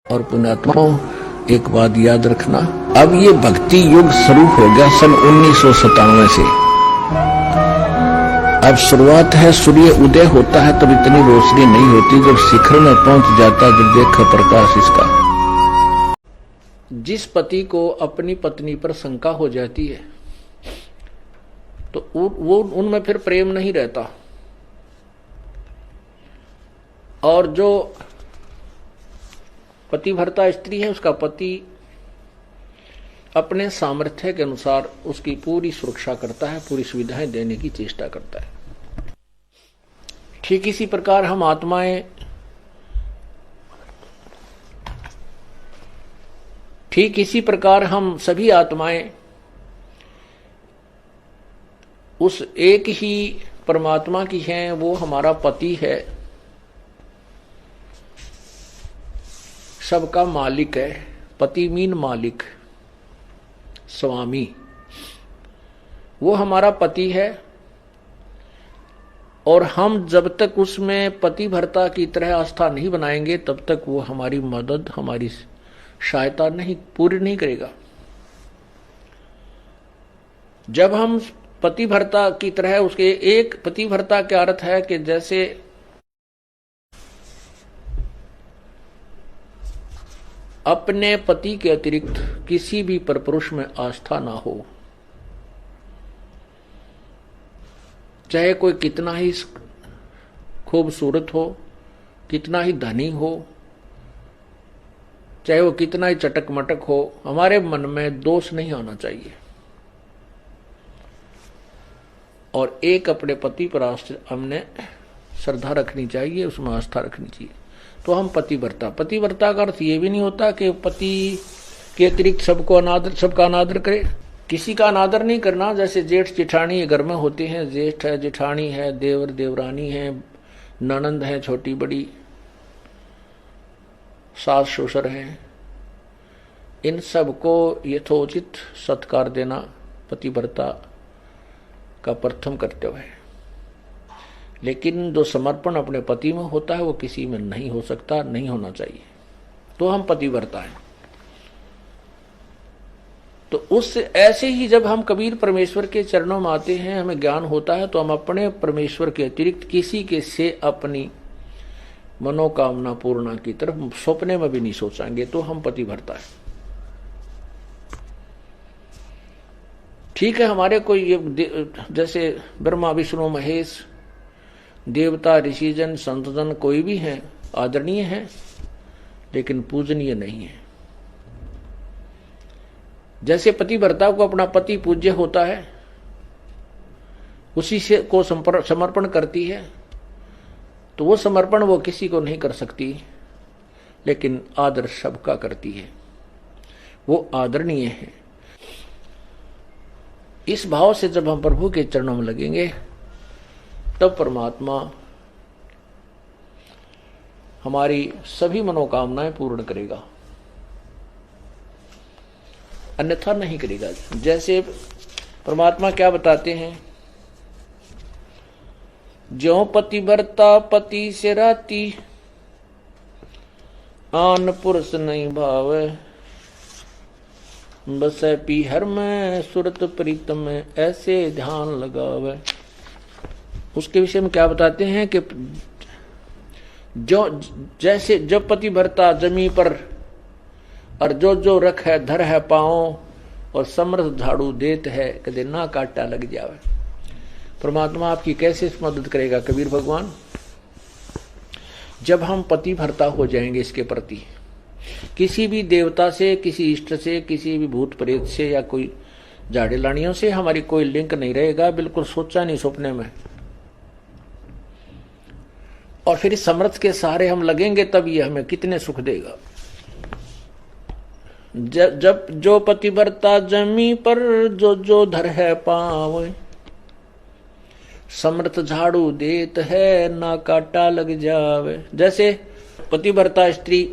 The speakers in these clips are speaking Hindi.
और पुण्यात्माओं, एक बात याद रखना, अब ये भक्ति युग शुरू हो गया सन 1997 से। अब शुरुआत है, सूर्य उदय होता है तब इतनी रोशनी नहीं होती, जब शिखर में पहुंच जाता जब देखा प्रकाश इसका। जिस पति को अपनी पत्नी पर शंका हो जाती है तो वो उनमें फिर प्रेम नहीं रहता, और जो पतिव्रता स्त्री है उसका पति अपने सामर्थ्य के अनुसार उसकी पूरी सुरक्षा करता है, पूरी सुविधाएं देने की चेष्टा करता है। ठीक इसी प्रकार हम आत्माएं, ठीक इसी प्रकार हम सभी आत्माएं उस एक ही परमात्मा की हैं, वो हमारा पति है, सबका मालिक है। पति मीन मालिक, स्वामी, वो हमारा पति है। और हम जब तक उसमें पतिव्रता की तरह आस्था नहीं बनाएंगे तब तक वो हमारी मदद, हमारी सहायता नहीं पूरी नहीं करेगा। जब हम पतिव्रता की तरह उसके, एक पतिव्रता का अर्थ है कि जैसे अपने पति के अतिरिक्त किसी भी परपुरुष में आस्था ना हो, चाहे कोई कितना ही खूबसूरत हो, कितना ही धनी हो, चाहे वो कितना ही चटक मटक हो, हमारे मन में दोष नहीं आना चाहिए। और एक अपने पति पर हमने श्रद्धा रखनी चाहिए, उसमें आस्था रखनी चाहिए, तो हम पतिव्रता। पतिव्रता का अर्थ ये भी नहीं होता कि पति के अतिरिक्त सबका अनादर करे, किसी का अनादर नहीं करना। जैसे जेठ जेठानी घर में होते हैं, जेठ है, जेठानी है, देवर देवरानी है, ननंद है छोटी बड़ी, सास ससुर हैं, इन सबको यथोचित सत्कार देना पतिव्रता का प्रथम कर्तव्य है। लेकिन जो समर्पण अपने पति में होता है वो किसी में नहीं हो सकता, नहीं होना चाहिए, तो हम पतिव्रता हैं। तो उस ऐसे ही जब हम कबीर परमेश्वर के चरणों में आते हैं, हमें ज्ञान होता है, तो हम अपने परमेश्वर के अतिरिक्त किसी के से अपनी मनोकामना पूर्णा की तरफ सपने में भी नहीं सोचेंगे, तो हम पतिव्रता है। ठीक है, हमारे कोई जैसे ब्रह्मा विष्णु महेश, देवता ऋषिजन संतजन कोई भी हैं, आदरणीय हैं, लेकिन पूजनीय नहीं है। जैसे पतिव्रता को अपना पति पूज्य होता है, उसी से को समर्पण करती है, तो वो समर्पण वो किसी को नहीं कर सकती, लेकिन आदर सबका करती है, वो आदरणीय है। इस भाव से जब हम प्रभु के चरणों में लगेंगे तब परमात्मा हमारी सभी मनोकामनाएं पूर्ण करेगा, अन्यथा नहीं करेगा। जैसे परमात्मा क्या बताते हैं, ज्यों पतिव्रता पति से राती, आन पुरुष नहीं भावे, बसे पीहर में सुरत प्रीतम में, ऐसे ध्यान लगावे। उसके विषय में क्या बताते हैं कि जो जैसे जब पतिव्रता जमी पर, और जो जो रख है धर है पाँव, और समर्थ झाड़ू देत है कदे ना काटा लग जावे। परमात्मा आपकी कैसे मदद करेगा कबीर भगवान? जब हम पतिव्रता हो जाएंगे इसके प्रति, किसी भी देवता से, किसी इष्ट से, किसी भी भूत प्रेत से या कोई झाड़े लानियों से हमारी कोई लिंक नहीं रहेगा, बिल्कुल सोचा नहीं सपने में। और फिर इस समर्थ के सहारे हम लगेंगे तब ये हमें कितने सुख देगा। जब जो पतिव्रता जमी पर, जो जो धर है पाँव, समर्थ झाड़ू देत है ना काटा लग जावे। जैसे पतिव्रता स्त्री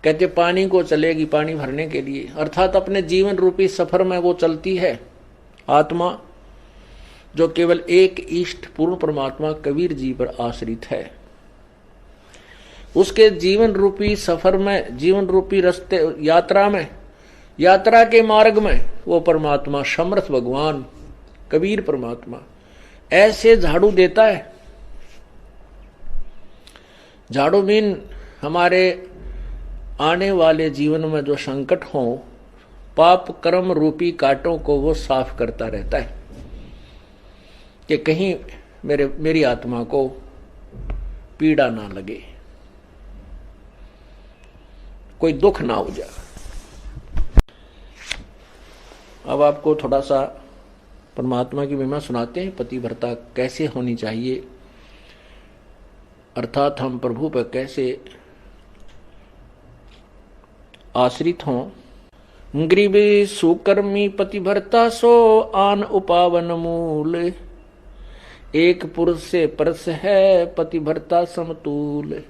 कहते पानी को चलेगी, पानी भरने के लिए, अर्थात अपने जीवन रूपी सफर में वो चलती है आत्मा, जो केवल एक इष्ट पूर्ण परमात्मा कबीर जी पर आश्रित है। उसके जीवन रूपी सफर में, जीवन रूपी रास्ते, यात्रा में, यात्रा के मार्ग में वो परमात्मा समर्थ भगवान कबीर परमात्मा ऐसे झाड़ू देता है। झाड़ू मीन हमारे आने वाले जीवन में जो संकट हो, पाप कर्म रूपी कांटों को वो साफ करता रहता है कि कहीं मेरी आत्मा को पीड़ा ना लगे, कोई दुख ना हो जाए। अब आपको थोड़ा सा परमात्मा की महिमा सुनाते हैं, पतिव्रता कैसे होनी चाहिए, अर्थात हम प्रभु पर कैसे आश्रित हों। ग्रीवी सुकर्मी पतिव्रता सो आन उपावन मूल, एक पुरुष से परस है पतिव्रता समतूल।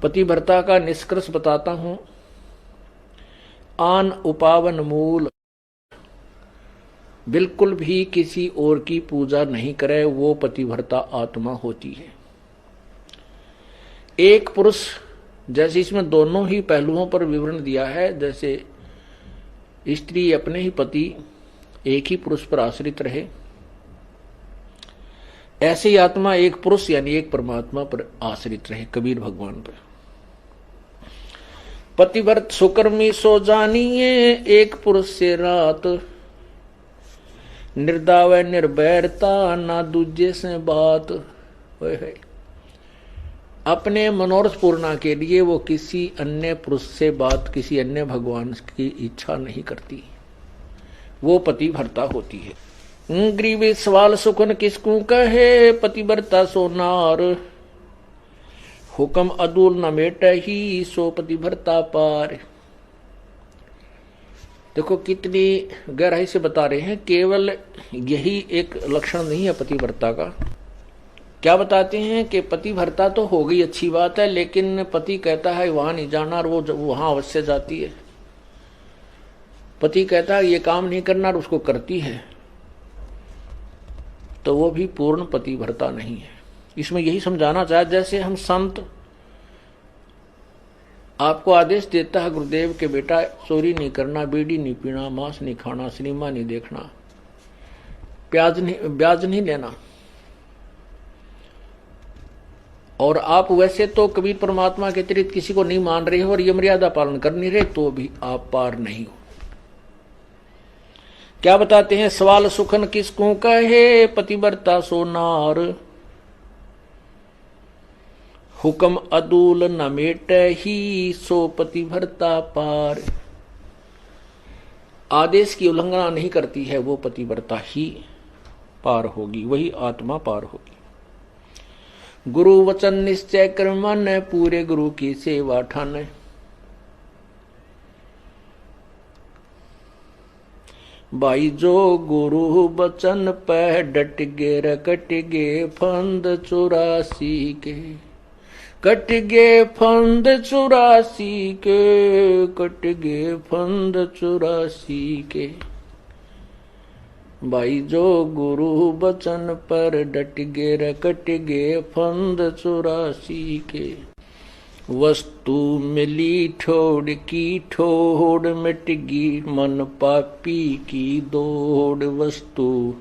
पतिव्रता का निष्कर्ष बताता हूं। आन उपावन मूल, बिल्कुल भी किसी और की पूजा नहीं करे, वो पतिव्रता आत्मा होती है। एक पुरुष, जैसे इसमें दोनों ही पहलुओं पर विवरण दिया है, जैसे स्त्री अपने ही पति एक ही पुरुष पर आश्रित रहे, ऐसे ही आत्मा एक पुरुष यानी एक परमात्मा पर आश्रित रहे, कबीर भगवान पर। पतिव्रत सुकर्मी सो जानिए, एक पुरुष से रात, निर्दाव निर्भयता ना दूजे से बात। अपने मनोरथ पूर्णा के लिए वो किसी अन्य पुरुष से बात, किसी अन्य भगवान की इच्छा नहीं करती, वो पतिव्रता होती है। ग्रीवे सवाल सुखन किसकू कहे, पतिव्रता सो नार, हुक्म अदूल न मेट ही सो पतिव्रता पार। देखो कितनी गहराई से बता रहे हैं, केवल यही एक लक्षण नहीं है पतिव्रता का। क्या बताते हैं कि पतिव्रता तो हो गई, अच्छी बात है, लेकिन पति कहता है वहां नहीं जाना और वो वहां अवश्य जाती है। पति कहता है ये काम नहीं करना और उसको करती है, तो वो भी पूर्ण पतिव्रता नहीं है। इसमें यही समझाना चाहे, जैसे हम संत आपको आदेश देता है गुरुदेव के बेटा चोरी नहीं करना, बीड़ी नहीं पीना, मांस नहीं खाना, सिनेमा नहीं देखना, ब्याज नहीं लेना, और आप वैसे तो कबीर परमात्मा के अतिरिक्त किसी को नहीं मान रहे हो और ये मर्यादा पालन कर नहीं रहे, तो भी आप पार नहीं हो। क्या बताते हैं, सवाल सुखन किसको कहे, पतिव्रता सो नार, हुक्म अदूल न मेट ही सो पतिव्रता पार। आदेश की उल्लंघना नहीं करती है वो पतिव्रता ही पार होगी, वही आत्मा पार होगी। गुरु वचन निश्चय कर मन, पूरे गुरु की सेवा ठान, भाई जो गुरु वचन पे डट गे रकट गे फंद 84 के, कट गे फंद 84 के, कट गे फंद 84 के। भाई जो गुरु बचन पर डट गे रकट गे फंद 84 के। वस्तु मिली ठोड़ की ठोड़ मिट गी, मन पापी की दौड़। वस्तु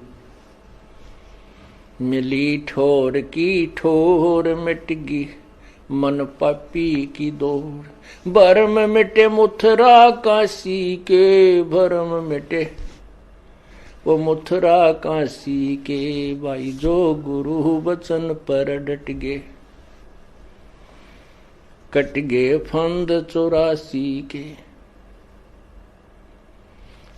मिली ठोर की ठोर मिट गी, मन पापी की दौड़। भरम मिटे मुथरा काशी के, भरम मिटे वो मुथरा काशी के। भाई जो गुरु बचन पर डट गे, कट गे फंद 84 के।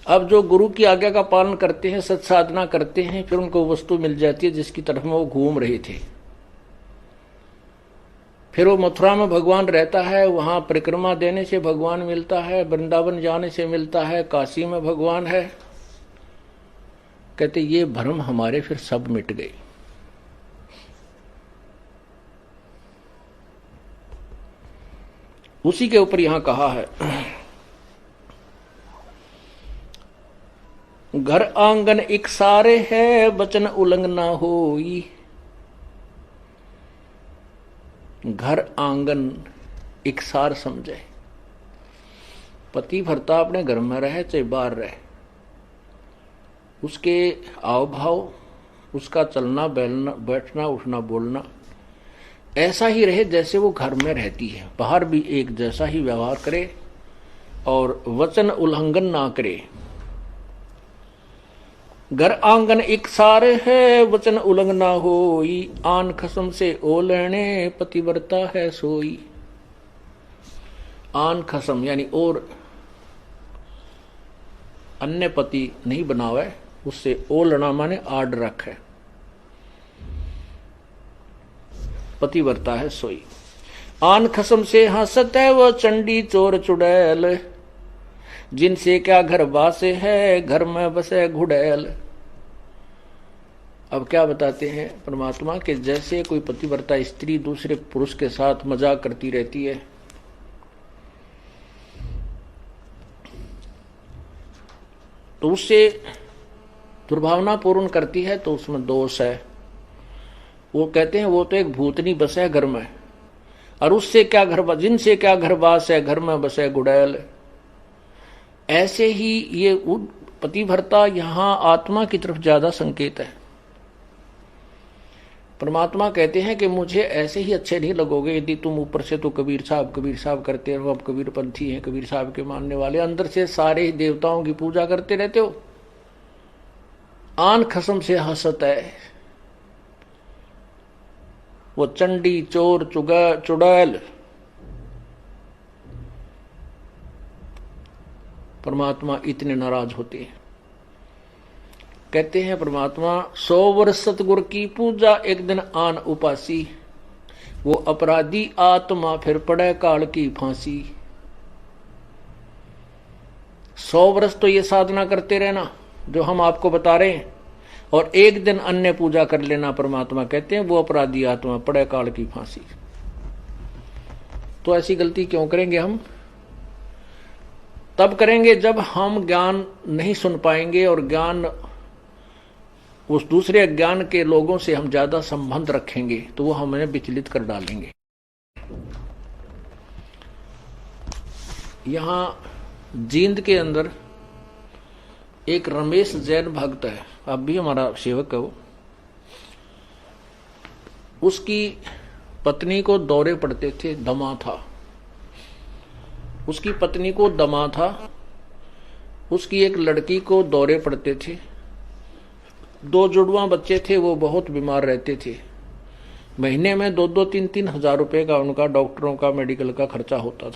अब जो गुरु की आज्ञा का पालन करते हैं, सत साधना करते हैं, फिर उनको वस्तु मिल जाती है जिसकी तरफ में वो घूम रहे थे। फिर वो मथुरा में भगवान रहता है, वहां परिक्रमा देने से भगवान मिलता है, वृंदावन जाने से मिलता है, काशी में भगवान है। कहते ये भ्रम हमारे फिर सब मिट गए। उसी के ऊपर यहां कहा है, घर आंगन एक सारे है, वचन उल्लंघना होई। घर आंगन इकसार समझे। पति भरता अपने घर में रहे चाहे बाहर रहे, उसके आव भाव, उसका चलना बैठना उठना बोलना ऐसा ही रहे जैसे वो घर में रहती है। बाहर भी एक जैसा ही व्यवहार करे और वचन उल्लंघन ना करे। घर आंगन एक सारे है, वचन उल्लंघन ना होई। आन खसम से ओ लेने, पतिव्रता है सोई। आन खसम यानी और अन्य पति नहीं बनावे, उससे ओलना माने आड रखे। पतिव्रता है सोई। आन खसम से हंसत है वो चंडी चोर चुड़ैल। जिनसे क्या घर बासे है, घर में बसे घुड़ैल। अब क्या बताते हैं परमात्मा के जैसे कोई पतिव्रता स्त्री दूसरे पुरुष के साथ मजाक करती रहती है, तो उससे दुर्भावना पूर्ण करती है, तो उसमें दोष है। वो कहते हैं वो तो एक भूतनी बस है घर में, और उससे क्या घर, जिनसे क्या घरवास है, घर में बसे गुड़ैल। ऐसे ही ये पतिव्रता यहां आत्मा की तरफ ज्यादा संकेत है। परमात्मा कहते हैं कि मुझे ऐसे ही अच्छे नहीं लगोगे यदि तुम ऊपर से तो कबीर साहब करते रहो, अब कबीर पंथी हैं, कबीर साहब के मानने वाले, अंदर से सारे देवताओं की पूजा करते रहते हो। आन खसम से हंसत है वो चंडी चोर चुड़ैल। परमात्मा इतने नाराज होते हैं। कहते हैं परमात्मा 100 वर्ष सतगुरु की पूजा, एक दिन आन उपासी। वो अपराधी आत्मा फिर पड़े काल की फांसी। 100 वर्ष तो ये साधना करते रहना जो हम आपको बता रहे हैं, और एक दिन अन्य पूजा कर लेना। परमात्मा कहते हैं वो अपराधी आत्मा पड़े काल की फांसी। तो ऐसी गलती क्यों करेंगे हम? तब करेंगे जब हम ज्ञान नहीं सुन पाएंगे, और ज्ञान उस दूसरे अज्ञान के लोगों से हम ज्यादा संबंध रखेंगे तो वो हमें विचलित कर डालेंगे। यहां जींद के अंदर एक रमेश जैन भक्त है, अब भी हमारा सेवक है वो। उसकी पत्नी को दौरे पड़ते थे, दमा था उसकी पत्नी को, दमा था उसकी। एक लड़की को दौरे पड़ते थे। 2 जुड़वा बच्चे थे, वो बहुत बीमार रहते थे। महीने में 2-2, 3-3 हजार रुपए का उनका डॉक्टरों का, मेडिकल का खर्चा होता था।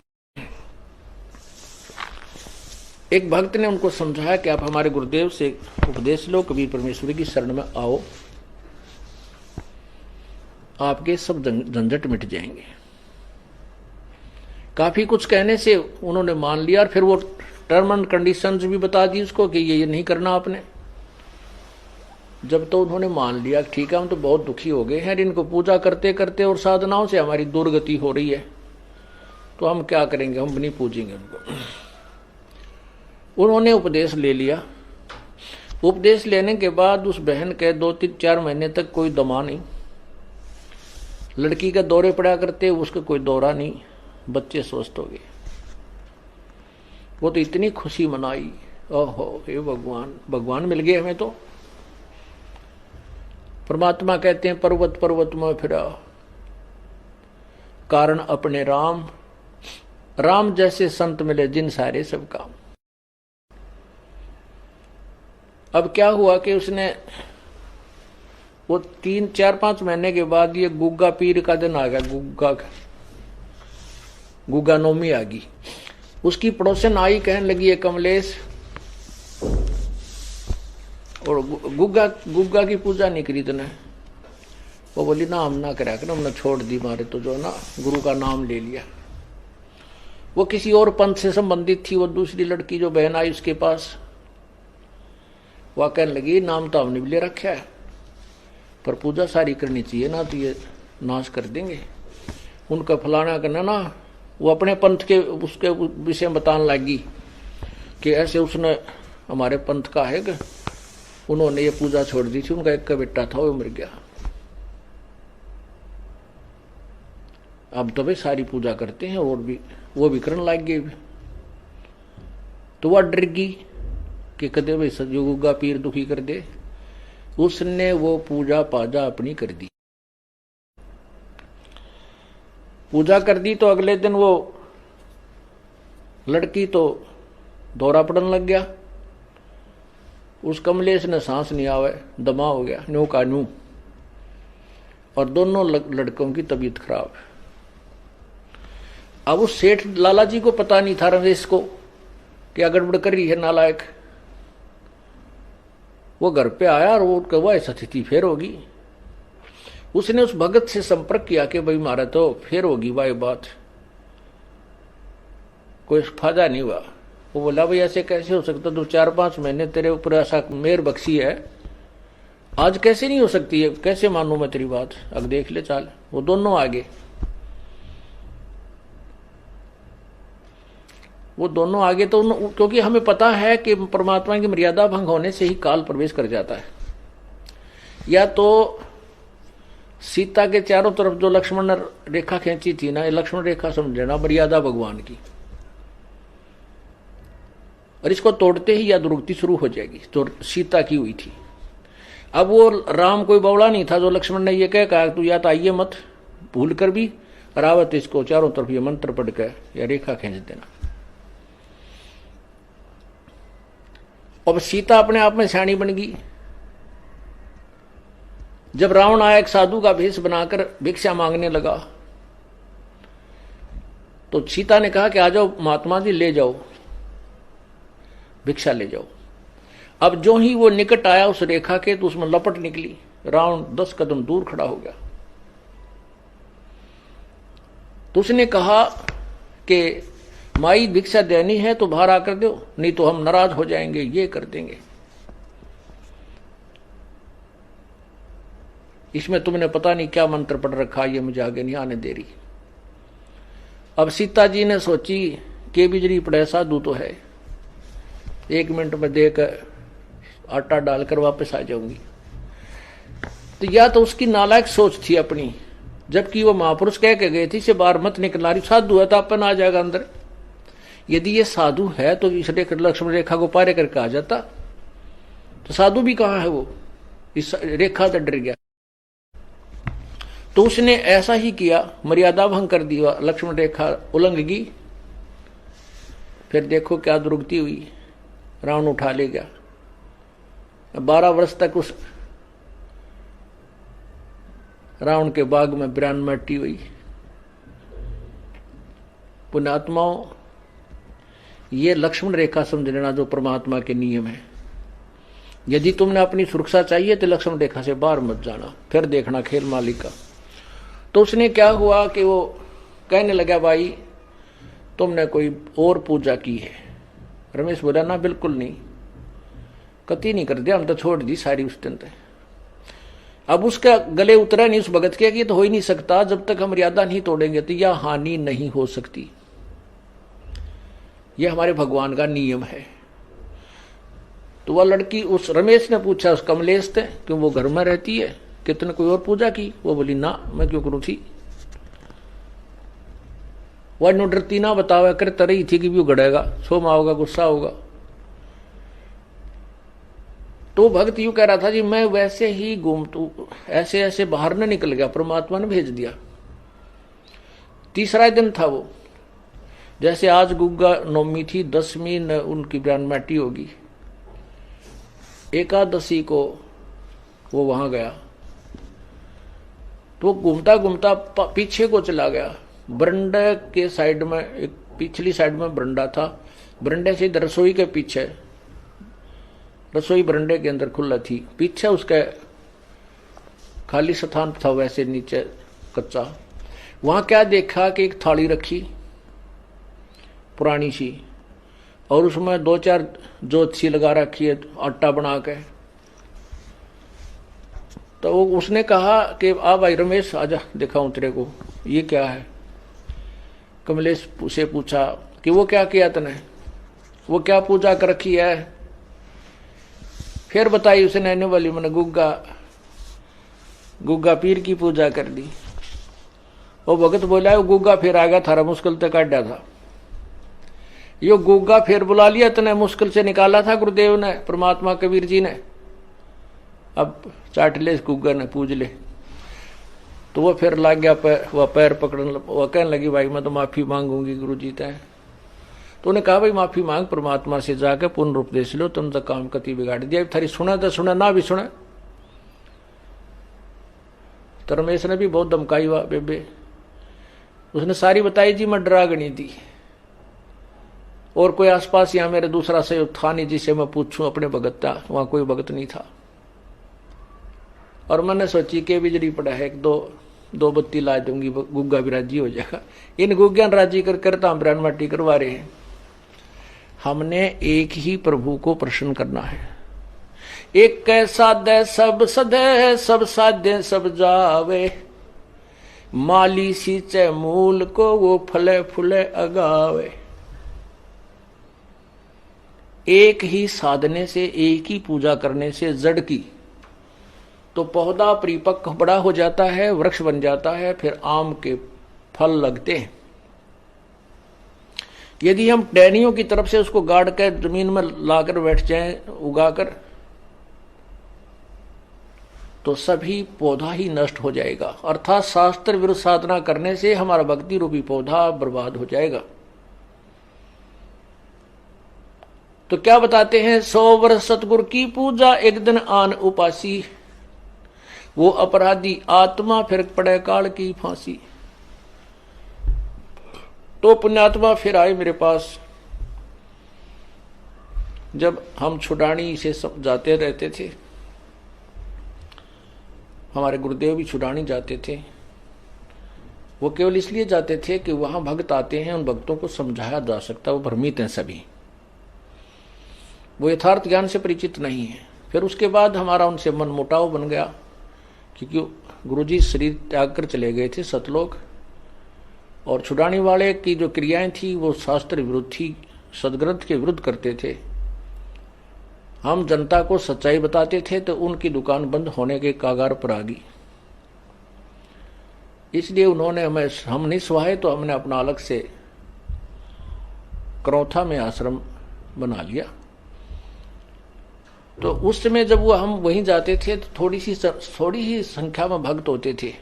एक भक्त ने उनको समझाया कि आप हमारे गुरुदेव से उपदेश लो, कबीर परमेश्वरी की शरण में आओ, आपके सब झंझट मिट जाएंगे। काफी कुछ कहने से उन्होंने मान लिया, और फिर वो टर्म एंड कंडीशंस भी बता दी उसको कि ये नहीं करना आपने। जब तो उन्होंने मान लिया ठीक है, हम तो बहुत दुखी हो गए हैं, इनको पूजा करते करते और साधनाओं से हमारी दुर्गति हो रही है, तो हम क्या करेंगे, हम नहीं पूजेंगे उनको। उन्होंने उपदेश ले लिया। उपदेश लेने के बाद उस बहन के 2-4 महीने तक कोई दमा नहीं, लड़की का दौरे पड़ा करते, उसका कोई दौरा नहीं, बच्चे स्वस्थ हो गए। वो तो इतनी खुशी मनाई, ओहो हे भगवान, भगवान मिल गए हमें तो। परमात्मा कहते हैं पर्वत पर्वत में फिरा, कारण अपने राम। राम जैसे संत मिले जिन सारे सब काम। अब क्या हुआ कि उसने वो 3-4-5 महीने के बाद ये गुग्गा पीर का दिन आ गया, गुग्गा नौमी आ गई। उसकी पड़ोसन आई, कहने लगी है कमलेश, और गुग्गा की पूजा नहीं करी तूने? वो बोली ना हम ना करा कर, हमने छोड़ दी, मारे तो जो ना गुरु का नाम ले लिया। वो किसी और पंथ से संबंधित थी, वो दूसरी लड़की जो बहन आई उसके पास, वह कहने लगी नाम तो हमने भी ले रखा है, पर पूजा सारी करनी चाहिए ना, तो ये नाश कर देंगे। उनका फलाना करना ना, वो अपने पंथ के उसके विषय में बताने लगी कि ऐसे उसने हमारे पंथ का है कि उन्होंने ये पूजा छोड़ दी थी, उनका एक का बेटा था वो मर गया। अब तो भाई सारी पूजा करते हैं और भी वो भी करने लग गए। तो वह डर गई कि कदे भाई सजो गुग्गा पीर दुखी कर दे। उसने वो पूजा पाजा अपनी कर दी। पूजा कर दी तो अगले दिन वो लड़की तो दौरा पड़ने लग गया। उस कमलेश ने सांस नहीं आवे, दमा हो गया न्यू का न्यू, और दोनों लड़कों की तबीयत खराब। अब उस सेठ लाला जी को पता नहीं था रमेश को क्या गड़बड़ कर रही है नालायक। वो घर पे आया और वो कहा ऐसा स्थिति फिर होगी। उसने उस भगत से संपर्क किया कि भाई मारा तो फिर होगी भाई बात, कोई फायदा नहीं हुआ। वो बोला भाई ऐसे कैसे हो सकता, तो 4-5 महीने तेरे ऊपर ऐसा मेहर बख्शी है, आज कैसे नहीं हो सकती है, कैसे मानूं मैं तेरी बात, अब देख ले चाल। वो दोनों आगे, वो दोनों आगे तो क्योंकि हमें पता है कि परमात्मा की मर्यादा भंग होने से ही काल प्रवेश कर जाता है। या तो सीता के चारों तरफ जो लक्ष्मण ने रेखा खींची थी ना, ये लक्ष्मण रेखा समझ लेना मर्यादा भगवान की, और इसको तोड़ते ही या दुर्गति शुरू हो जाएगी, तो सीता की हुई थी। अब वो राम कोई बौड़ा नहीं था जो लक्ष्मण ने ये कहा तू या तो आइए मत, भूल कर भी रावत इसको चारों तरफ ये मंत्र पढ़ कर या रेखा खींच देना। अब सीता अपने आप में सियाणी बन गई। जब रावण आया एक साधु का भेष बनाकर भिक्षा मांगने लगा, तो सीता ने कहा कि आ जाओ महात्मा जी, ले जाओ भिक्षा ले जाओ। अब जो ही वो निकट आया उस रेखा के, तो उसमें लपट निकली, रावण 10 कदम दूर खड़ा हो गया। तो उसने कहा कि माई भिक्षा देनी है तो बाहर आकर दो, नहीं तो हम नाराज हो जाएंगे, ये कर देंगे। इसमें तुमने पता नहीं क्या मंत्र पढ़ रखा, ये मुझे आगे नहीं आने दे रही। अब सीता जी ने सोची कि बिजली पड़े साधु तो है, 1 मिनट में देकर आटा डालकर वापस आ जाऊंगी। तो या तो उसकी नालायक सोच थी अपनी, जबकि वो महापुरुष कह के गए थे से बाहर मत निकलना, रही साधु है तो अपन आ जाएगा अंदर। यदि ये साधु है तो इस लक्ष्मण रेखा को पारे करके आ जाता, तो साधु भी कहां है वो, इस रेखा से डर गया। तो उसने ऐसा ही किया, मर्यादा भंग कर दिया, लक्ष्मण रेखा उल्लंघ गई। फिर देखो क्या दुर्गति हुई, रावण उठा ले गया। 12 वर्ष तक उस रावण के बाग में बिरान मट्टी हुई। पुण्यात्माओं, ये लक्ष्मण रेखा समझ लेना जो परमात्मा के नियम है। यदि तुमने अपनी सुरक्षा चाहिए तो लक्ष्मण रेखा से बाहर मत जाना, फिर देखना खेल मालिक का। तो उसने क्या हुआ कि वो कहने लगा भाई तुमने कोई और पूजा की है। रमेश बोला ना बिल्कुल नहीं, कति नहीं कर दिया, हम तो छोड़ दी सारी उस दिन तक। अब उसका गले उतरा नहीं उस भगत के कि तो हो ही नहीं सकता, जब तक हम मर्यादा नहीं तोड़ेंगे तो यह हानि नहीं हो सकती, यह हमारे भगवान का नियम है। तो वह लड़की उस रमेश ने पूछा उस कमलेश से, क्यों वो घर में रहती है, कितने कोई और पूजा की? वो बोली ना, मैं क्यों करूं थी। वह नो डरती ना बतावा कर तरही थी कि भी गड़ेगा, सोमा होगा, गुस्सा होगा। तो भक्त यूं कह रहा था जी मैं वैसे ही घूमतू, ऐसे ऐसे बाहर न निकल गया, परमात्मा ने भेज दिया। तीसरा दिन था वो, जैसे आज गुग्गा नवमी थी, 10वीं उनकी ब्रह्मटी होगी, एकादशी को वो वहां गया। तो घूमता घूमता पीछे को चला गया, बरंडे के साइड में, एक पिछली साइड में बरंडा था, बरंडे से रसोई के पीछे, रसोई बरंडे के अंदर खुला थी, पीछे उसके खाली स्थान था वैसे नीचे कच्चा। वहां क्या देखा कि एक थाली रखी पुरानी सी, और उसमें 2-4 जोत सी लगा रखी है आटा बना के। तो उसने कहा कि आ भाई रमेश आजा दिखाऊं तेरे को, ये क्या है। कमलेश से पूछा कि वो क्या किया तने, वो क्या पूजा कर रखी है। फिर बताई उसने, आने वाली मैंने गुग्गा पीर की पूजा कर दी। वो भगत बोला वो गुग्गा फिर आ गया, थारा मुश्किल तक काटा था। यो गुग्गा फिर बुला लिया, इतने मुश्किल से निकाला था गुरुदेव ने, परमात्मा कबीर जी ने। अब चाट ले इस गुग्गा ने, पूज ले। तो वो फिर लग गया वह पैर पकड़ने, वह कहने लगी भाई मैं तो माफी मांगूंगी गुरु जी तय। तो उन्हें कहा भाई माफी मांग, परमात्मा से जाकर पूर्ण उपदेश लो, तुम तो काम कति बिगाड़ दिया। थारी सुना तो सुना, ना भी सुना। तो रमेश ने भी बहुत धमकाई हुआ बेबे, उसने सारी बताई जी मैं डरागनी थी, और कोई आसपास यहाँ मेरे दूसरा सहयोग था नहीं जिसे मैं पूछूं अपने भगत था, वहां कोई भगत नहीं था। और मैंने सोची कि बिजली पड़ा है, एक दो बत्ती ला दूंगी, गुग्गा भी राजी हो जाएगा। इन गुग्गा राजी कर तांबरान माटी करवा रहे हैं। हमने एक ही प्रभु को प्रसन्न करना है। एक कैसा दे सब सदे, सब साधे सब जावे, माली सींचे मूल को वो फले फूले अगावे। एक ही साधने से, एक ही पूजा करने से जड़ की तो पौधा परिपक्व बड़ा हो जाता है, वृक्ष बन जाता है, फिर आम के फल लगते हैं। यदि हम टहनियों की तरफ से उसको गाड़ कर जमीन में लाकर बैठ जाएं, उगाकर, तो सभी पौधा ही नष्ट हो जाएगा। अर्थात शास्त्र विरुद्ध साधना करने से हमारा भक्ति रूपी पौधा बर्बाद हो जाएगा। तो क्या बताते हैं, 100 वर्ष सतगुरु की पूजा, एक दिन आन उपासी, वो अपराधी आत्मा फिर पड़े काल की फांसी। तो पुण्यात्मा फिर आए मेरे पास। जब हम छुड़ानी से जाते रहते थे, हमारे गुरुदेव भी छुड़ानी जाते थे। वो केवल इसलिए जाते थे कि वहां भक्त आते हैं, उन भक्तों को समझाया जा सकता, वो भ्रमित हैं सभी, वो यथार्थ ज्ञान से परिचित नहीं है। फिर उसके बाद हमारा उनसे मन मुटाव बन गया, क्योंकि गुरुजी शरीर त्याग कर चले गए थे सतलोक, और छुड़ाने वाले की जो क्रियाएं थी वो शास्त्र विरुद्ध थी, सदग्रंथ के विरुद्ध करते थे। हम जनता को सच्चाई बताते थे तो उनकी दुकान बंद होने के कागार पर आ गई। इसलिए उन्होंने हम नहीं सुहाए, तो हमने अपना अलग से करौथा में आश्रम बना लिया। तो उस समय जब वो हम वहीं जाते थे तो थोड़ी ही संख्या में भक्त होते थे।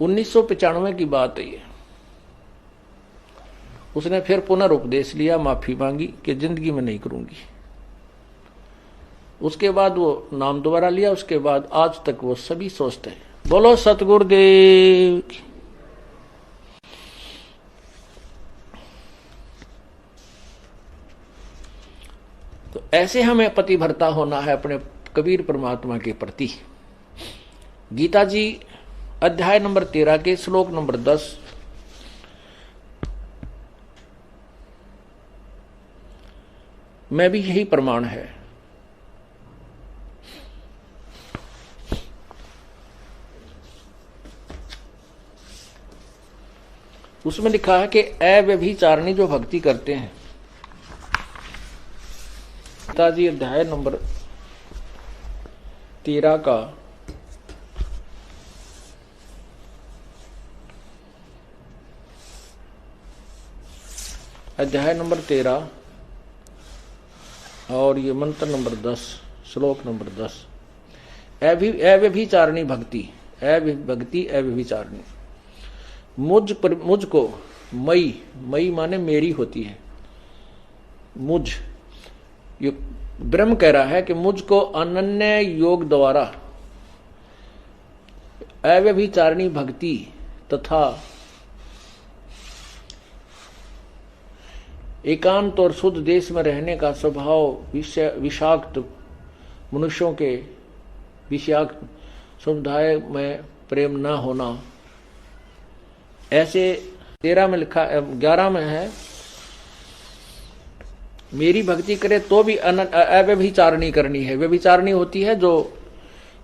1995 की बात है ये। उसने फिर पुनर्उपदेश लिया, माफी मांगी कि जिंदगी में नहीं करूंगी। उसके बाद वो नाम दोबारा लिया, उसके बाद आज तक वो सभी सोचते हैं। बोलो सतगुरुदेव की। तो ऐसे हमें पतिव्रता होना है अपने कबीर परमात्मा के प्रति। गीता जी अध्याय नंबर 13 के श्लोक नंबर 10, में भी यही प्रमाण है। उसमें लिखा है कि अव्यभिचारिणी जो भक्ति करते हैं, गीता जी अध्याय नंबर 13 का अध्याय नंबर 13 और ये मंत्र नंबर 10, श्लोक नंबर 10, अव्यभिचारिणी भक्ति, भक्ति अव्यभिचारिणी। मुझको मई माने मेरी होती है। मुझ, ये ब्रह्म कह रहा है कि मुझको अनन्य योग द्वारा अव्यभिचारिणी भक्ति तथा एकांत और शुद्ध देश में रहने का स्वभाव विषाक्त मनुष्यों के विषाक्त समुदाय में प्रेम न होना, ऐसे 13 में लिखा, 11 में है मेरी भक्ति करे तो भी अव्यभिचारिणी करनी है। व्यभिचारिणी होती है जो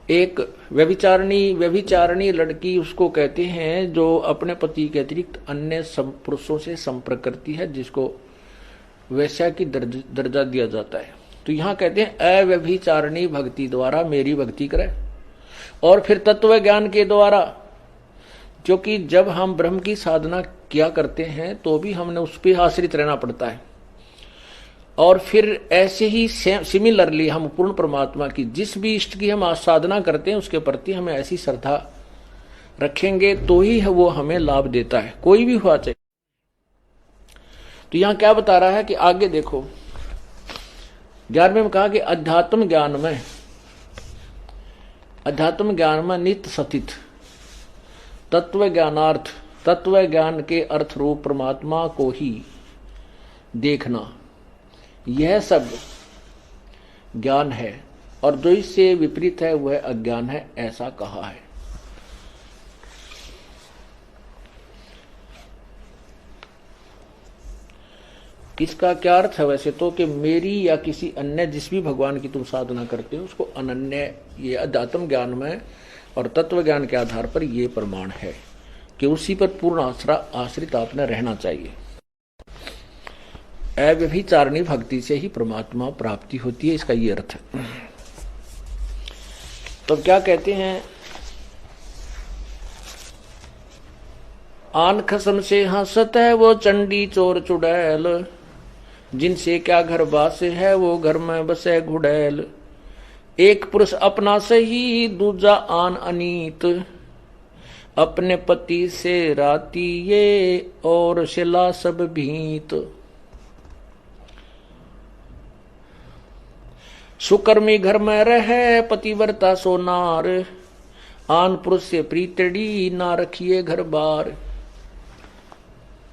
एक व्यभिचारिणी लड़की उसको कहते हैं जो अपने पति के अतिरिक्त अन्य पुरुषों से संपर्क करती है, जिसको वैश्या की दर्जा दिया जाता है। तो यहाँ कहते हैं अव्यभिचारिणी भक्ति द्वारा मेरी भक्ति करे, और फिर तत्व ज्ञान के द्वारा क्योंकि जब हम ब्रह्म की साधना किया करते हैं तो भी हमने उस पर आश्रित रहना पड़ता है। और फिर ऐसे ही सिमिलरली हम पूर्ण परमात्मा की जिस भी इष्ट की हम साधना करते हैं उसके प्रति हमें ऐसी श्रद्धा रखेंगे तो ही वो हमें लाभ देता है, कोई भी हुआ चाहे। तो यहां क्या बता रहा है कि आगे देखो 11वें में कहा कि अध्यात्म ज्ञान में नित्य सतित तत्व ज्ञानार्थ, तत्व ज्ञान के अर्थ रूप परमात्मा को ही देखना, यह सब ज्ञान है, और जो इससे विपरीत है वह अज्ञान है, ऐसा कहा है। किसका क्या अर्थ है वैसे तो कि मेरी या किसी अन्य जिस भी भगवान की तुम साधना करते हो उसको अनन्य, ये अध्यात्म ज्ञान में और तत्व ज्ञान के आधार पर ये प्रमाण है कि उसी पर पूर्ण आश्रित आपने रहना चाहिए। अव्यभिचारिणी भक्ति से ही परमात्मा प्राप्ति होती है, इसका ये अर्थ है। तो क्या कहते हैं, आन खसम से हंसत है वो चंडी चोर चुड़ैल, जिनसे क्या घर बास है वो घर में बसे घुड़ैल। एक पुरुष अपना सही दूजा आन अनीत, अपने पति से राती ये और शिला सब भीत। सुकर्मी घर में रहे पतिव्रता सोनार, आन पुरुष से प्रीतड़ी ना रखिए घर बार।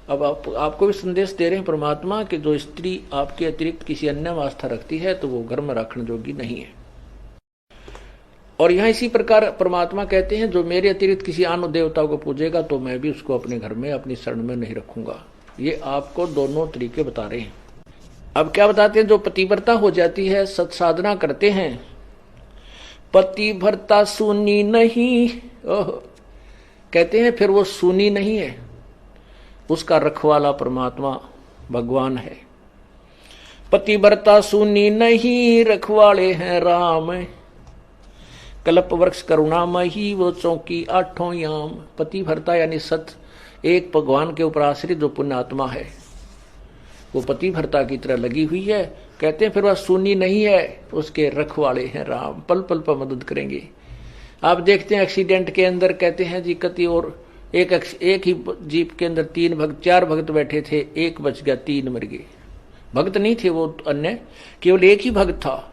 अब आपको भी संदेश दे रहे हैं परमात्मा कि जो स्त्री आपके अतिरिक्त किसी अन्य में आस्था रखती है तो वो घर में रखने योग्य नहीं है। और यहाँ इसी प्रकार परमात्मा कहते हैं जो मेरे अतिरिक्त किसी अन्य देवता को पूजेगा तो मैं भी उसको अपने घर में अपनी शरण में नहीं रखूंगा। ये आपको दोनों तरीके बता रहे हैं। अब क्या बताते हैं, जो पतिव्रता हो जाती है, सत्साधना करते हैं, पतिव्रता सुनी नहीं, कहते हैं फिर वो सुनी नहीं है, उसका रखवाला परमात्मा भगवान है। पतिव्रता सुनी नहीं रखवाले हैं राम, कल्प वृक्ष करुणामयी वो चौकी आठों याम। पतिव्रता यानी सत एक भगवान के ऊपर आश्रित जो पुण्यात्मा है वो पतिव्रता की तरह लगी हुई है। कहते हैं फिर वह सुनी नहीं है, उसके रखवाले हैं राम, पल पल पर मदद करेंगे। आप देखते हैं एक्सीडेंट के अंदर कहते हैं जी कति और एक ही जीप के अंदर 4 भक्त बैठे थे, एक बच गया, 3 मर गए। भक्त नहीं थे वो अन्य, केवल एक ही भक्त था।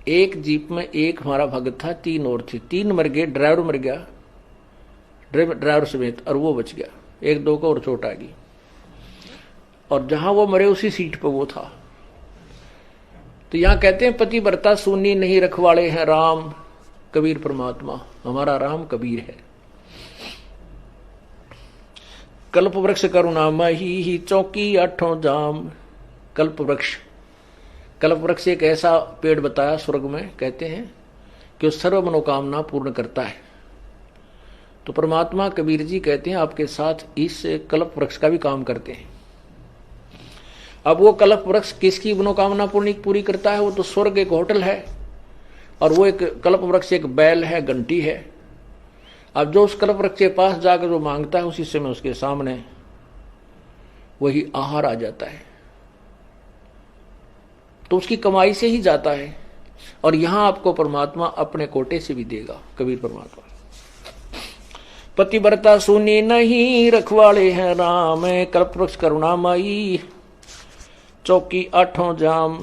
एक जीप में एक हमारा भक्त था, 3 और थे, 3 मर गए, ड्राइवर मर गया, ड्राइवर समेत, और वो बच गया, 1-2 को और चोट आ गई। और जहां वो मरे उसी सीट पर वो था। तो यहां कहते हैं पतिव्रता सुनी नहीं रखवाले हैं राम, कबीर परमात्मा, हमारा राम कबीर है। कल्प वृक्ष करुणामयी ही चौकी आठों जाम। कल्प वृक्ष एक ऐसा पेड़ बताया स्वर्ग में, कहते हैं कि वो सर्व मनोकामना पूर्ण करता है। तो परमात्मा कबीर जी कहते हैं आपके साथ इस कल्प वृक्ष का भी काम करते हैं। अब वो कल्प वृक्ष किसकी मनोकामना पूरी करता है? वो तो स्वर्ग एक होटल है, और वो एक कल्प वृक्ष एक बैल है, घंटी है। अब जो उस कल्प वृक्ष के पास जाकर जो मांगता है उसी समय उसके सामने वही आहार आ जाता है। तो उसकी कमाई से ही जाता है, और यहां आपको परमात्मा अपने कोटे से भी देगा। कबीर परमात्मा पतिव्रता सुनी नहीं रखवाले हैं राम, कल्प वृक्ष करुणामयी चौकी आठों जाम।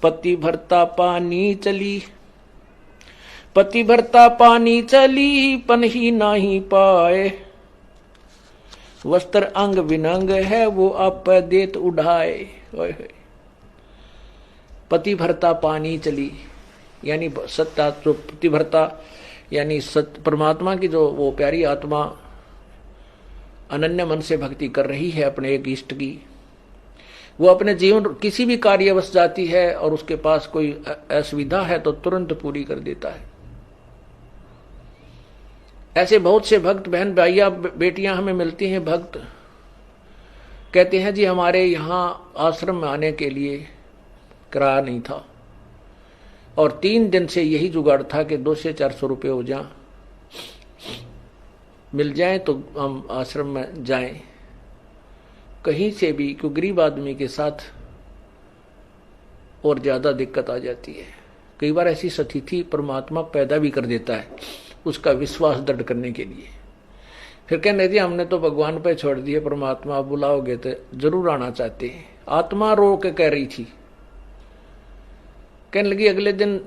पतिव्रता पानी चली, पतिव्रता पानी चली पन ही नहीं पाए। वस्त्र अंग विनंग है वो आप देत उड़ाए। पतिव्रता पानी चली यानी सत्ता, जो पतिव्रता यानी सत्य परमात्मा की जो वो प्यारी आत्मा अनन्य मन से भक्ति कर रही है अपने एक इष्ट की, वो अपने जीवन किसी भी कार्यवश जाती है और उसके पास कोई असुविधा है तो तुरंत पूरी कर देता है। ऐसे बहुत से भक्त बहन भाइया बेटियां हमें मिलती हैं। भक्त कहते हैं जी हमारे यहाँ आश्रम में आने के लिए किराया नहीं था, और 3 दिन से यही जुगाड़ था कि 200 से 400 रुपये हो जाए मिल जाए तो हम आश्रम में जाएं, कहीं से भी, क्योंकि गरीब आदमी के साथ और ज़्यादा दिक्कत आ जाती है। कई बार ऐसी स्थिति परमात्मा पैदा भी कर देता है उसका विश्वास दृढ़ करने के लिए। फिर कहने लगी हमने तो भगवान पे छोड़ दिए, परमात्मा आप बुलाओगे तो जरूर आना चाहते हैं। आत्मा रो के कह रही थी, कहने लगी अगले दिन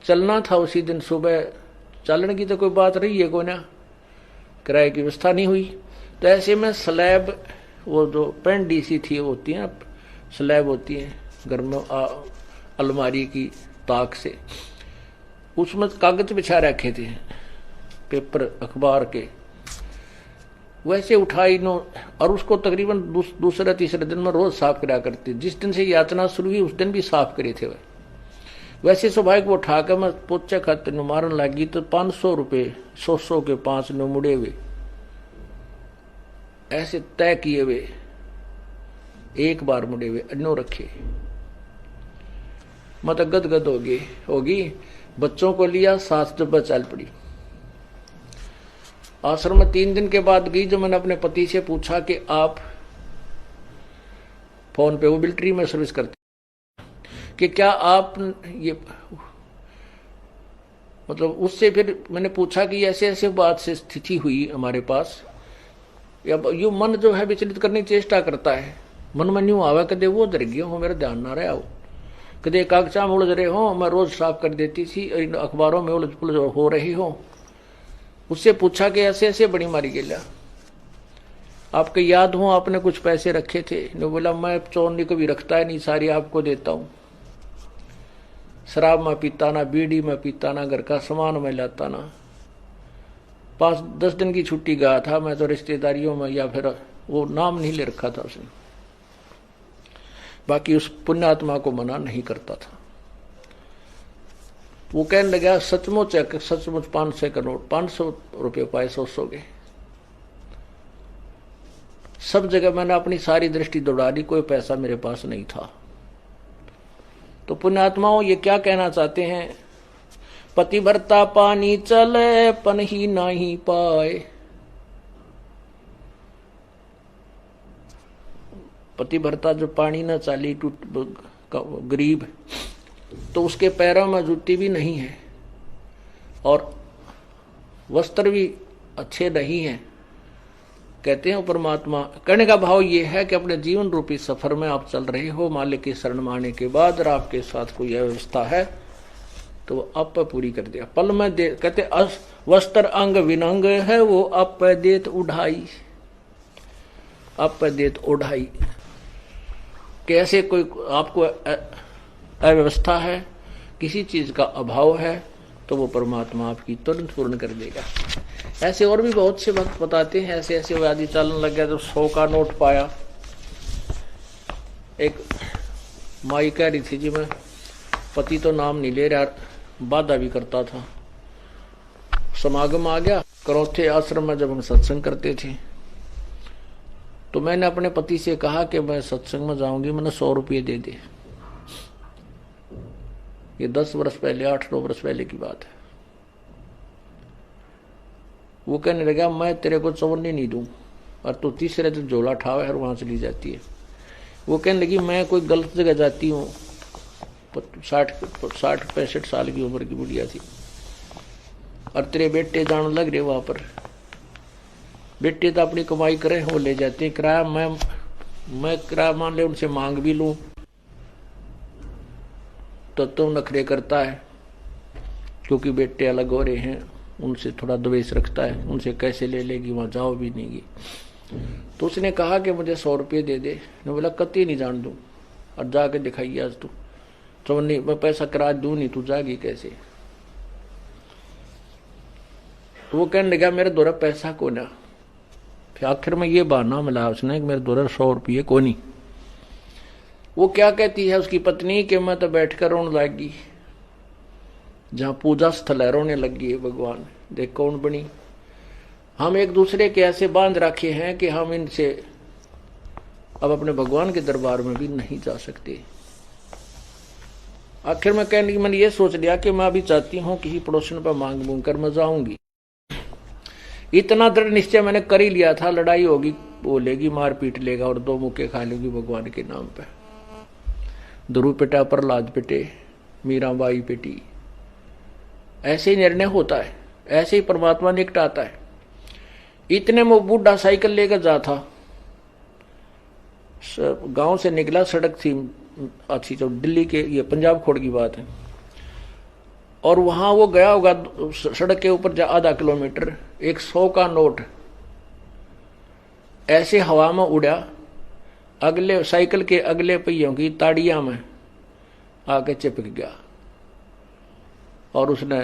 चलना था, उसी दिन सुबह चलने की तो कोई बात रही है कोई ना, किराए की व्यवस्था नहीं हुई। तो ऐसे में स्लैब, वो जो पेंडी सी थी होती है, स्लैब होती है घर में अलमारी की ताक से, उसमें कागज बिछा रखे थे पेपर अखबार के, वैसे उठाई नो, और उसको तकरीबन दूसरे तीसरे दिन में रोज साफ करा करती। जिस दिन से यातना शुरू हुई उस दिन भी साफ करे थे वैसे स्वाभाविक वो उठाकर मैं पोचा खाते नु मारन लगी तो 500 रुपये 100 के 5 नो मुड़े हुए ऐसे तय किए हुए, एक बार मुड़े हुए अन्नो रखे। मत गदगद होगी। बच्चों को लिया, सास डब्बा चल पड़ी। आश्रम में 3 दिन के बाद गई, जो मैंने अपने पति से पूछा कि आप फोन पे, वो मिलिट्री में सर्विस करते, कि क्या आप ये, मतलब उससे फिर मैंने पूछा कि ऐसे ऐसे बात से स्थिति हुई हमारे पास, या यू मन जो है विचलित करने की चेष्टा करता है, मन में न्यू आवा कदे वो डर गया हो, मेरा ध्यान ना रहा हो, कदे कागजा में उलझ रहे हो, मैं रोज साफ कर देती थी, इन अखबारों में उलझ पुलझ हो रही हो। उससे पूछा कि ऐसे ऐसे बड़ी मारी गेला, आपके याद हो आपने कुछ पैसे रखे थे? ने बोला मैं चोरनी को भी रखता है नहीं, सारी आपको देता हूं। शराब में पीता ना, बीड़ी में पीता ना, घर का सामान में लाता ना। 5-10 दिन की छुट्टी गया था मैं तो रिश्तेदारियों में, या फिर वो नाम नहीं ले रखा था उसने, बाकी उस पुण्यात्मा को मना नहीं करता था। वो कहने लगा सचमुच 500 का नोट, 500 रुपये पाए 100 के। सब जगह मैंने अपनी सारी दृष्टि दौड़ा दी, कोई पैसा मेरे पास नहीं था। तो पुण्यात्माओं ये क्या कहना चाहते हैं? पतिव्रता पानी चले पन ही नहीं पाए। पतिव्रता जो पानी न चाली, गरीब, तो उसके पैरों में जूती भी नहीं है और वस्त्र भी अच्छे नहीं हैं। कहते हैं परमात्मा, कहने का भाव ये है कि अपने जीवन रूपी सफर में आप चल रहे हो, मालिक की शरण माने के बाद, और आपके साथ कोई व्यवस्था है तो वो आप पूरी कर दिया। पल में दे, कहते वस्त्र अंग विनंग है, वो आप देत उढ़ाई, आप देत उढ़ाई। कैसे कोई आपको अव्यवस्था है, किसी चीज का अभाव है, तो वो परमात्मा आपकी तुरंत पूर्ण कर देगा। ऐसे और भी बहुत से भक्त बताते हैं, ऐसे ऐसे आदि चलन लग गया तो 100 का नोट पाया। एक माई कह रही थी जी, मैं पति तो नाम नहीं ले रहा, बाधा भी करता था। समागम आ गया, करौथे आश्रम में जब हम सत्संग करते थे, तो मैंने अपने पति से कहा कि मैं सत्संग में जाऊंगी, मैंने 100 रुपये दे दे। ये 10 वर्ष पहले, 8-9 वर्ष पहले की बात है। वो कहने लगा मैं तेरे को चवन्नी नहीं दूं, और तू तीसरे दिन झोला ठावे और वहां चली जाती है। वो कहने लगी मैं कोई गलत जगह जाती हूँ, 60-65 साल की उम्र की बुढ़िया थी, और तेरे बेटे जाने लग रहे वहां पर। बेटे तो अपनी कमाई करे, वो ले जाते हैं किराया, मैं किराया मान ले उनसे मांग भी लूं तो तुम नखरे करता है, क्योंकि बेटे अलग हो रहे हैं, उनसे थोड़ा द्वेष रखता है, उनसे कैसे ले लेगी, वहां जाओ भी नहीं। तो उसने कहा कि मुझे 100 रुपये दे दे। ने बोला कति नहीं जान दूं, और जाके दिखाई आज तू, तो नहीं मैं पैसा किराया दूं नहीं, तू जागी कैसे? तो वो कहने लगा मेरे द्वारा पैसा को ना। फिर आखिर में ये बहाना मिला उसने कि मेरे द्वारा 100 रुपये को नहीं। वो क्या कहती है उसकी पत्नी कि मैं तो बैठकर रोने लगी, जहां पूजा स्थल है रोने लगी है, भगवान देख कौन बनी। हम एक दूसरे के ऐसे बांध रखे हैं कि हम इनसे अब अपने भगवान के दरबार में भी नहीं जा सकते। आखिर में कहने की मैंने ये सोच लिया कि मैं अभी चाहती हूं किसी पड़ोसन पर मांग मूंग कर मैं जाऊंगी। इतना दृढ़ निश्चय मैंने कर ही लिया था, लड़ाई होगी बोलेगी, मार पीट लेगा और 2 मुक्के खा लेगी भगवान के नाम पे। ध्रुव पिटा, प्रहलाद पिटे, मीराबाई पिटी। ऐसे ही निर्णय होता है, ऐसे ही परमात्मा निकटाता है। इतने में बूढ़ा साइकिल लेकर जा था, गांव से निकला, सड़क थी अच्छी, तो दिल्ली के, ये पंजाब खोड़ की बात है, और वहां वो गया होगा सड़क के ऊपर आधा किलोमीटर, एक 100 का नोट ऐसे हवा में उड़ा, अगले साइकिल के अगले पहियों की ताड़ियां में आके चिपक गया, और उसने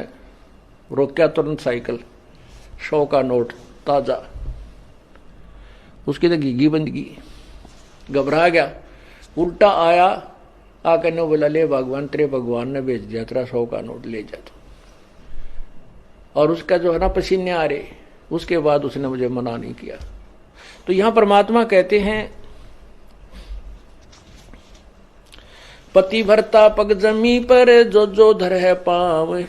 रोका तुरंत साइकिल। 100 का नोट ताजा, उसकी तो घीघी बंद की, घबरा गया, उल्टा आया, आकर ने बोला ले भगवान, तेरे भगवान ने भेज दिया, तेरा 100 का नोट ले जा। तो और उसका जो है ना पसीने आ रहे, उसके बाद उसने मुझे मना नहीं किया। तो यहां परमात्मा कहते हैं पति भरता पग जमी पर जो जो धर है पाव,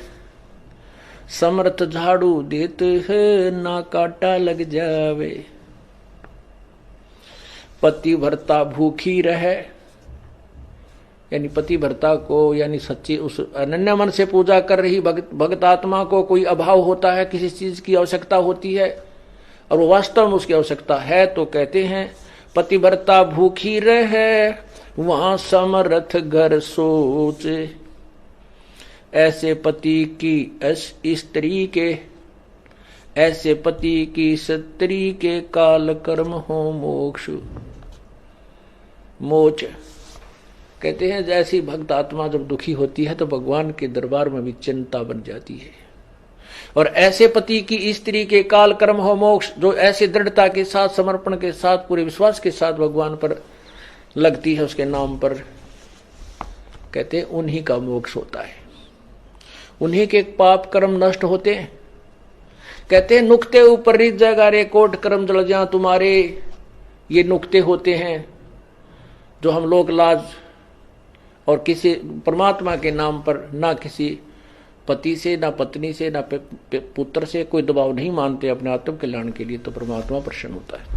समर्थ झाड़ू देत है ना काटा लग जावे। पति भरता भूखी रहे, यानी पति भरता को, यानी सच्ची उस अनन्य मन से पूजा कर रही भक्त आत्मा को कोई अभाव होता है, किसी चीज की आवश्यकता होती है और वो वास्तव में उसकी आवश्यकता है, तो कहते हैं पति भरता भूखी रहे वहां समर्थ घर सोच। ऐसे पति की स्त्री के, ऐसे पति की स्त्री के काल कर्म हो मोक्ष मोच। कहते हैं जैसी भक्त आत्मा जब दुखी होती है तो भगवान के दरबार में भी चिंता बन जाती है, और ऐसे पति की स्त्री के काल कर्म हो मोक्ष, जो ऐसे दृढ़ता के साथ, समर्पण के साथ, पूरे विश्वास के साथ भगवान पर लगती है, उसके नाम पर, कहते हैं उन्हीं का मोक्ष होता है, उन्हीं के पाप कर्म नष्ट होते हैं। कहते हैं नुक्ते ऊपर रित जगा रे कोट कर्म जल जा तुम्हारे। ये नुक्ते होते हैं जो हम लोग लाज और किसी परमात्मा के नाम पर ना किसी पति से, ना पत्नी से, ना पुत्र से कोई दबाव नहीं मानते अपने आत्म कल्याण के लिए, तो परमात्मा प्रसन्न होता है।